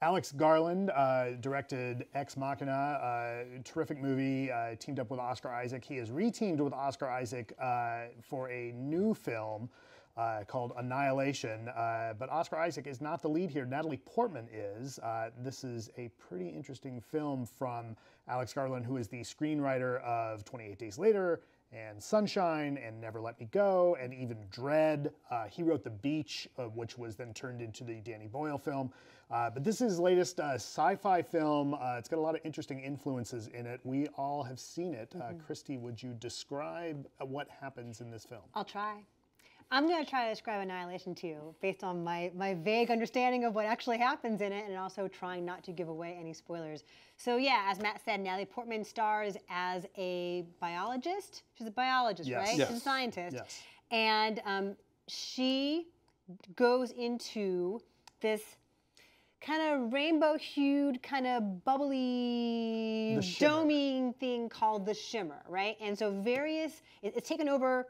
Alex Garland directed Ex Machina, terrific movie, teamed up with Oscar Isaac. He has re-teamed with Oscar Isaac for a new film called Annihilation, but Oscar Isaac is not the lead here. Natalie Portman is. This is a pretty interesting film from Alex Garland, who is the screenwriter of 28 Days Later, and Sunshine, and Never Let Me Go, and even Dread. He wrote The Beach, which was then turned into the Danny Boyle film. But this is his latest sci-fi film. It's got a lot of interesting influences in it. We all have seen it. Christy, would you describe what happens in this film? I'll try. I'm going to try to describe Annihilation to you based on my vague understanding of what actually happens in it, and also trying not to give away any spoilers. So yeah, as Matt said, Natalie Portman stars as a biologist. She's a biologist, right? Yes. She's a scientist. Yes. And she goes into this kind of rainbow-hued, kind of bubbly, doming thing called the Shimmer, right? And so it's taken over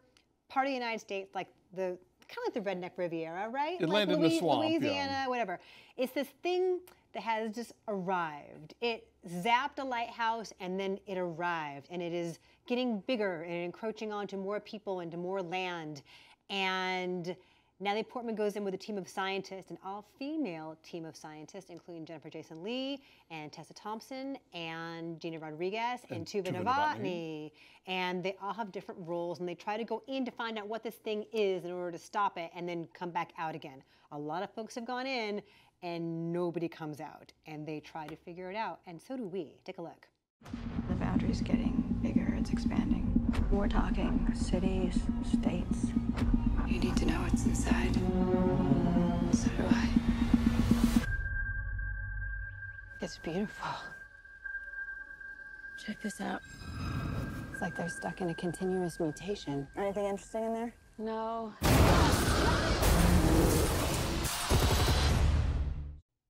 part of the United States, like kind of like the redneck Riviera, right? It like landed in a swamp, Louisiana, whatever. It's this thing that has just arrived. It zapped a lighthouse and then it arrived, and it is getting bigger and encroaching onto more people and to more land. And Natalie Portman goes in with a team of scientists, an all-female team of scientists, including Jennifer Jason Leigh and Tessa Thompson and Gina Rodriguez and Tuva Novotny. And they all have different roles, and they try to go in to find out what this thing is in order to stop it and then come back out again. A lot of folks have gone in and nobody comes out, and they try to figure it out, and so do we. Take a look. The boundary's getting bigger, it's expanding. We're talking cities, states. You need to know what's inside. So do I. It's beautiful. Check this out. It's like they're stuck in a continuous mutation. Anything interesting in there? No.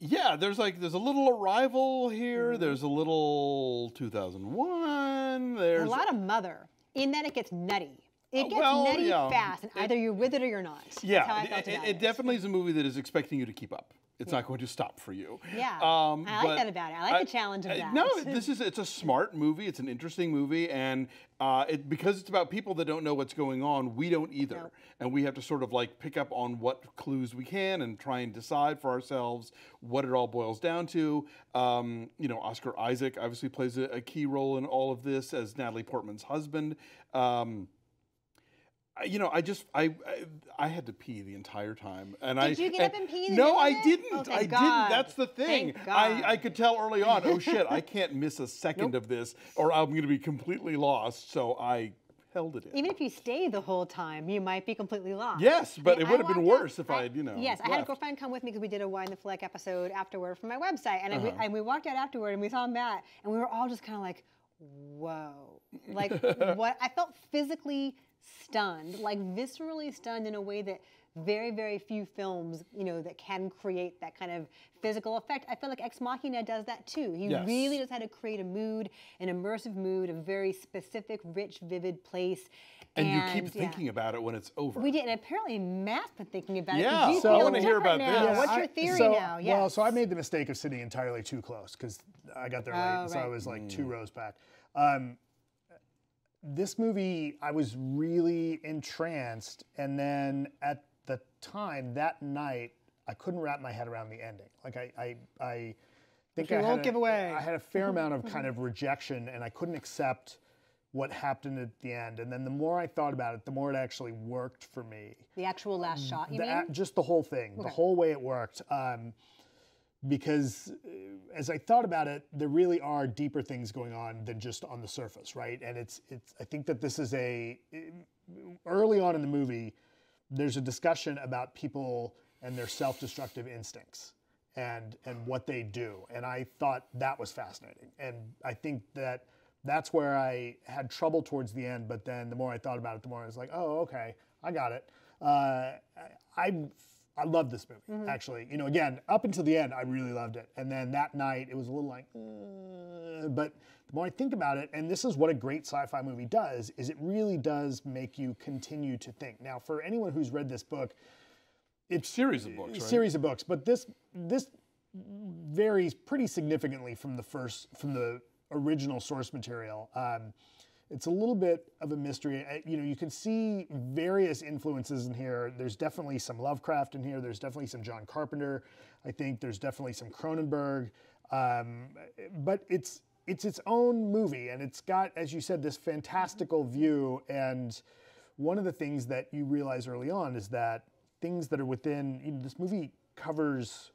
Yeah, there's a little Arrival here. There's a little 2001. There's a lot of Mother, in that it gets nutty. It gets nutty fast, and either you're with it or you're not. Yeah, that's how I felt about it. It definitely is a movie that is expecting you to keep up. It's not going to stop for you. Yeah, I like that about it. I like the challenge of that. No, it's a smart movie. It's an interesting movie, and because it's about people that don't know what's going on, we don't either. Nope. And we have to sort of like pick up on what clues we can and try and decide for ourselves what it all boils down to. You know, Oscar Isaac obviously plays a key role in all of this as Natalie Portman's husband. You know, I had to pee the entire time, and Did you get up and pee? No, I didn't. Oh, I God. didn't. That's the thing. Thank God. I could tell early on. Oh shit! I can't miss a second of this, or I'm going to be completely lost. So I held it in. Even if you stay the whole time, you might be completely lost. Yes, but it would have been worse if I'd, you know. Yes, I had a left. girlfriend come with me because we did a Wine the Flick episode afterward from my website, and we walked out afterward and we saw Matt, and we were all just kind of like, whoa, like what? I felt physically stunned, like viscerally stunned in a way that very, very few films, you know, that can create that kind of physical effect. I feel like Ex Machina does that too. He really knows how to create a mood, an immersive mood, a very specific, rich, vivid place. And you keep thinking about it when it's over. We did, and apparently Matt's been thinking about it. Yeah, You so I feel want to hear about different now. this. What's your theory now? Yes. Well, so I made the mistake of sitting entirely too close because I got there late, so I was like 2 rows back. This movie, I was really entranced, and then at the time, that night, I couldn't wrap my head around the ending. Like I think I had a fair amount of kind of rejection, and I couldn't accept what happened at the end. And then the more I thought about it, the more it actually worked for me. The actual last shot, you mean? Just the whole thing, the whole way it worked. Because as I thought about it, there really are deeper things going on than just on the surface, right? And I think that this is early on in the movie, there's a discussion about people and their self-destructive instincts and what they do. And I thought that was fascinating. And I think that's where I had trouble towards the end, but then the more I thought about it, the more I was like, oh, okay, I got it. I love this movie, actually. You know, again, up until the end, I really loved it. And then that night, it was a little like, but the more I think about it, and this is what a great sci-fi movie does, is it really does make you continue to think. Now, for anyone who's read this book, it's series of books, right? Series of books, but this varies pretty significantly from the original source material. It's a little bit of a mystery. You know, you can see various influences in here. There's definitely some Lovecraft in here. There's definitely some John Carpenter. I think there's definitely some Cronenberg. But it's its own movie, and it's got, as you said, this fantastical view. And one of the things that you realize early on is that things that are within, you know, this movie covers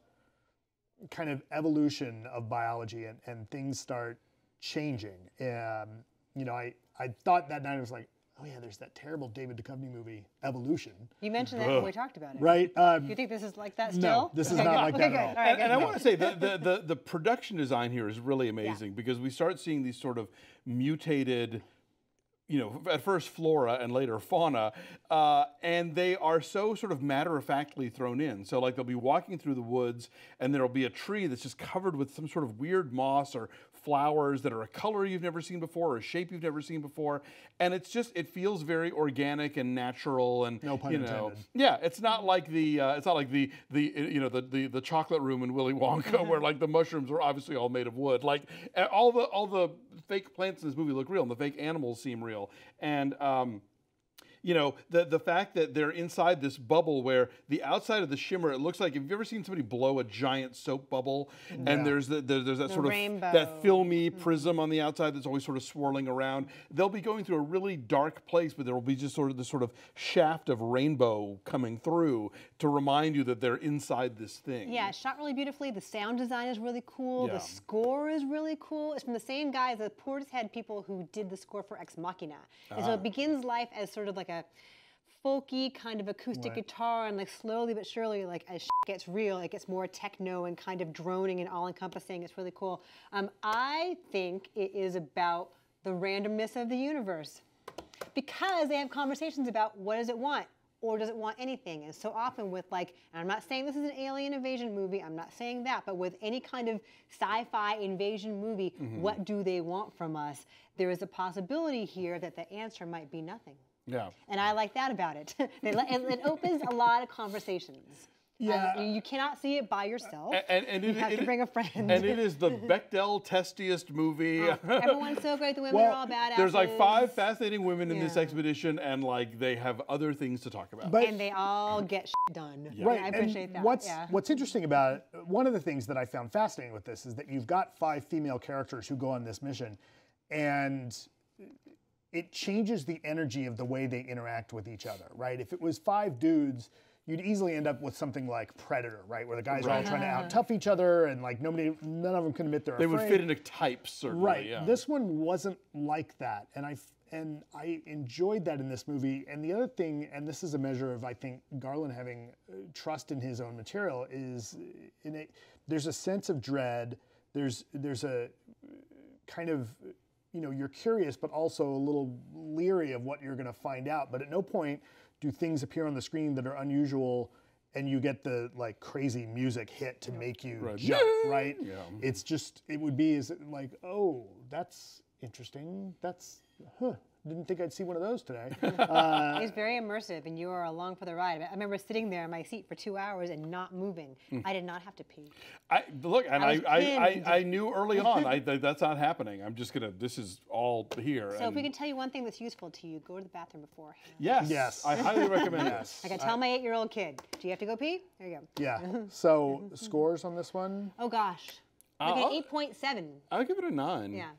kind of evolution of biology, and things start changing. You know, I thought that night, I was like, oh yeah, there's that terrible David Duchovny movie, Evolution. You mentioned that when we talked about it. Right. You think this is like that still? No, this is not like that at all. All right, And I want to say the production design here is really amazing because we start seeing these sort of mutated, you know, at first flora and later fauna, and they are so sort of matter-of-factly thrown in. So like they'll be walking through the woods and there'll be a tree that's just covered with some sort of weird moss or flowers that are a color you've never seen before or a shape you've never seen before. And it's just, it feels very organic and natural and, No pun you know, intended. yeah, it's not like the chocolate room in Willy Wonka where like the mushrooms are obviously all made of wood. Like all the fake plants in this movie look real and the fake animals seem real. And you know, the fact that they're inside this bubble where the outside of the shimmer, it looks like, have you ever seen somebody blow a giant soap bubble? And there's that sort rainbow. of, that filmy prism on the outside that's always sort of swirling around. They'll be going through a really dark place, but there will be just sort of this sort of shaft of rainbow coming through to remind you that they're inside this thing. Yeah, it's shot really beautifully. The sound design is really cool. Yeah. The score is really cool. It's from the same guys, the Portishead people who did the score for Ex Machina. And so it begins life as sort of like a folky kind of acoustic guitar, and like slowly but surely, like as shit gets real, it gets more techno and kind of droning and all-encompassing. It's really cool. I think it is about the randomness of the universe because they have conversations about what does it want or does it want anything. And so often with like, and I'm not saying this is an alien invasion movie, I'm not saying that, but with any kind of sci-fi invasion movie, what do they want from us? There is a possibility here that the answer might be nothing. Yeah. And I like that about it. It opens a lot of conversations. Yeah. You cannot see it by yourself. And you have to bring a friend. And it is the Bechdel testiest movie. Everyone's so great. The women are all badasses. There's like 5 fascinating women in this expedition, and like they have other things to talk about. And they all get shit done. Right. And I appreciate that. What's interesting about it, one of the things that I found fascinating with this is that you've got 5 female characters who go on this mission, and it changes the energy of the way they interact with each other, right? If it was 5 dudes, you'd easily end up with something like Predator, right? Where the guys are all trying to out-tough each other, and like none of them can admit they're afraid. They would fit into types, certainly. Right. Yeah. This one wasn't like that, and I enjoyed that in this movie. And the other thing, and this is a measure of, I think, Garland having trust in his own material, is there's a sense of dread. There's a kind of, you know, you're curious, but also a little leery of what you're going to find out. But at no point do things appear on the screen that are unusual, and you get the like crazy music hit to make you jump, right? Yeah. It's just, it would be like, oh, that's interesting. That's, didn't think I'd see one of those today. It's very immersive, and you are along for the ride. I remember sitting there in my seat for 2 hours and not moving. I did not have to pee. I knew early on that's not happening. I'm just gonna. This is all here. So if we can tell you one thing that's useful to you, go to the bathroom beforehand. Yes. I highly recommend this. I can tell my 8-year-old kid, do you have to go pee? There you go. Yeah. So scores on this one? Oh gosh. Okay, 8.7. I'll give it a 9. Yeah.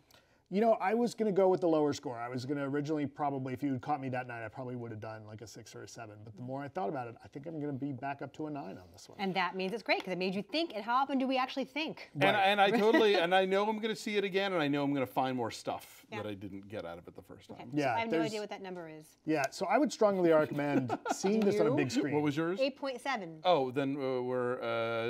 You know, I was going to go with the lower score. I was going to originally probably, if you had caught me that night, I probably would have done like a 6 or a 7. But the more I thought about it, I think I'm going to be back up to a 9 on this one. And that means it's great because it made you think. And how often do we actually think? Right. And I totally, and I know I'm going to see it again, and I know I'm going to find more stuff that I didn't get out of it the first time. Okay. Yeah, So I have no idea what that number is. Yeah, so I would strongly recommend seeing this on a big screen. What was yours? 8.7. Oh, then we're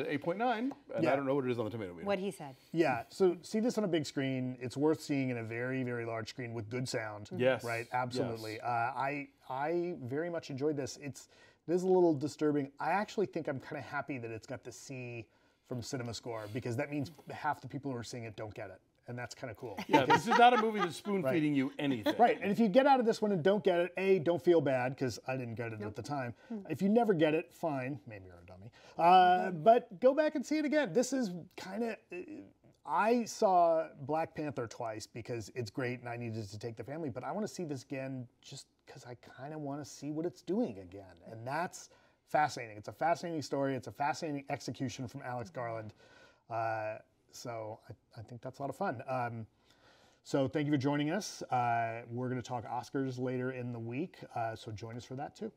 8.9, and Yeah. I don't know what it is on the tomato meter. What he said. Yeah, so see this on a big screen. It's worth seeing in a very, very large screen with good sound. Yes. Right, absolutely. Yes. I very much enjoyed this. It is a little disturbing. I actually think I'm kind of happy that it's got the C from CinemaScore, because that means half the people who are seeing it don't get it. and that's kind of cool. Yeah, this is not a movie that's spoon feeding you anything. Right, and if you get out of this one and don't get it, A, don't feel bad, because I didn't get it at the time. If you never get it, fine, maybe you're a dummy. But go back and see it again. This is kind of, I saw Black Panther twice because it's great and I needed to take the family, but I want to see this again just because I kind of want to see what it's doing again. And that's fascinating. It's a fascinating story. It's a fascinating execution from Alex Garland. So I think that's a lot of fun. So thank you for joining us. We're going to talk Oscars later in the week, so join us for that too.